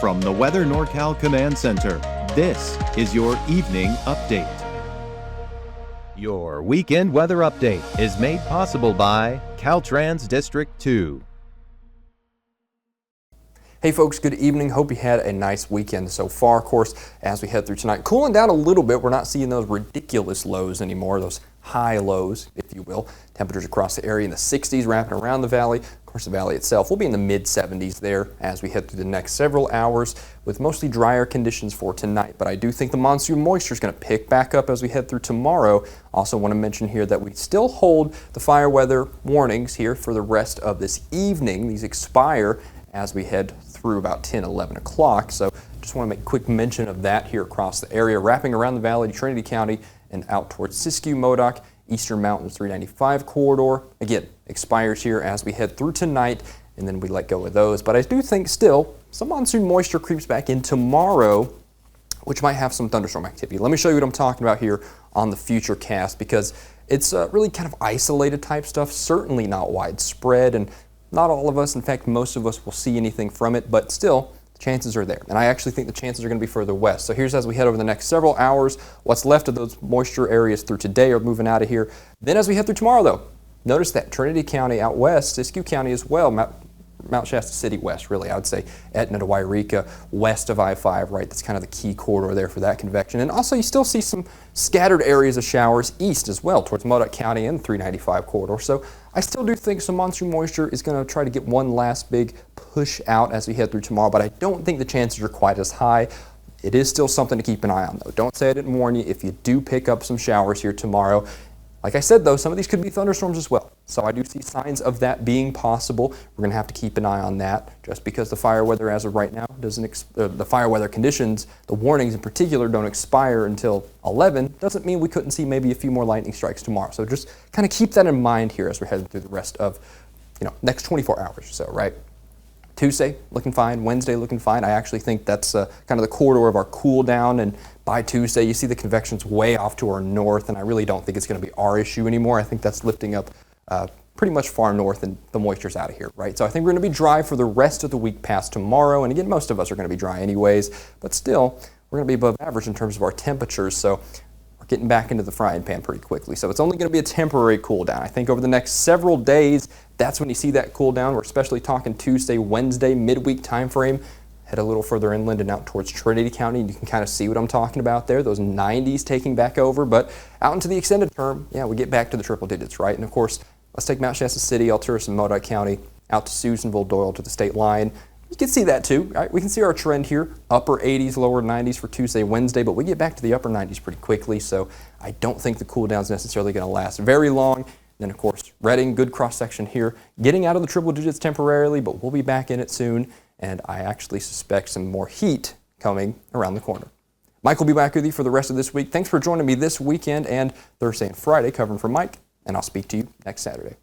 From the Weather NorCal Command Center, this is your evening update. Your weekend weather update is made possible by Caltrans District 2. Hey folks, good evening. Hope you had a nice weekend so far. Of course, as we head through tonight, cooling down a little bit. We're not seeing those ridiculous lows anymore, those high lows, if you will. Temperatures across the area in the 60s, wrapping around the valley. Of course, the valley itself will be in the mid-70s there as we head through the next several hours with mostly drier conditions for tonight. But I do think the monsoon moisture is going to pick back up as we head through tomorrow. Also want to mention here that we still hold the fire weather warnings here for the rest of this evening. These expire as we head through about 10, 11 o'clock. So just want to make a quick mention of that here across the area, wrapping around the valley, Trinity County, and out towards Siskiyou, Modoc, Eastern Mountains 395 corridor. Again, expires here as we head through tonight, and then we let go of those. But I do think still some monsoon moisture creeps back in tomorrow, which might have some thunderstorm activity. Let me show you what I'm talking about here on the future cast, because it's really kind of isolated type stuff, certainly not widespread, and not all of us, in fact, most of us will see anything from it, but still, the chances are there. And I actually think the chances are going to be further west. So here's as we head over the next several hours, what's left of those moisture areas through today are moving out of here. Then as we head through tomorrow, though, notice that Trinity County out west, Siskiyou County as well, Mount Shasta City west, really, I would say Etna to Wairika, west of I-5, right? That's kind of the key corridor there for that convection. And also you still see some scattered areas of showers east as well, towards Modoc County and 395 corridor. So I still do think some monsoon moisture is going to try to get one last big push out as we head through tomorrow, but I don't think the chances are quite as high. It is still something to keep an eye on, though. Don't say I didn't warn you if you do pick up some showers here tomorrow. Like I said, though, some of these could be thunderstorms as well. So I do see signs of that being possible. We're going to have to keep an eye on that. Just because the fire weather as of right now doesn't, the fire weather conditions, the warnings in particular, don't expire until 11, doesn't mean we couldn't see maybe a few more lightning strikes tomorrow. So just kind of keep that in mind here as we're heading through the rest of, next 24 hours or so, right? Tuesday looking fine, Wednesday looking fine. I actually think that's kind of the corridor of our cool down, and by Tuesday you see the convection's way off to our north, and I really don't think it's going to be our issue anymore. I think that's lifting up pretty much far north, and the moisture's out of here, right? So I think we're going to be dry for the rest of the week past tomorrow, and again, most of us are going to be dry anyways, but still, we're going to be above average in terms of our temperatures, so we're getting back into the frying pan pretty quickly. So it's only going to be a temporary cool down. I think over the next several days, that's when you see that cool down. We're especially talking Tuesday, Wednesday, midweek time frame. Head a little further inland and out towards Trinity County, and you can kind of see what I'm talking about there, those 90s taking back over. But out into the extended term, yeah, we get back to the triple digits, right? And of course, let's take Mount Shasta City, Alturas, and Modoc County out to Susanville, Doyle to the state line. You can see that too, right? We can see our trend here, upper 80s, lower 90s for Tuesday, Wednesday, but we get back to the upper 90s pretty quickly, so I don't think the cool down is necessarily going to last very long. Then, of course, Redding, good cross-section here, getting out of the triple digits temporarily, but we'll be back in it soon, and I actually suspect some more heat coming around the corner. Mike will be back with you for the rest of this week. Thanks for joining me this weekend and Thursday and Friday, covering for Mike, and I'll speak to you next Saturday.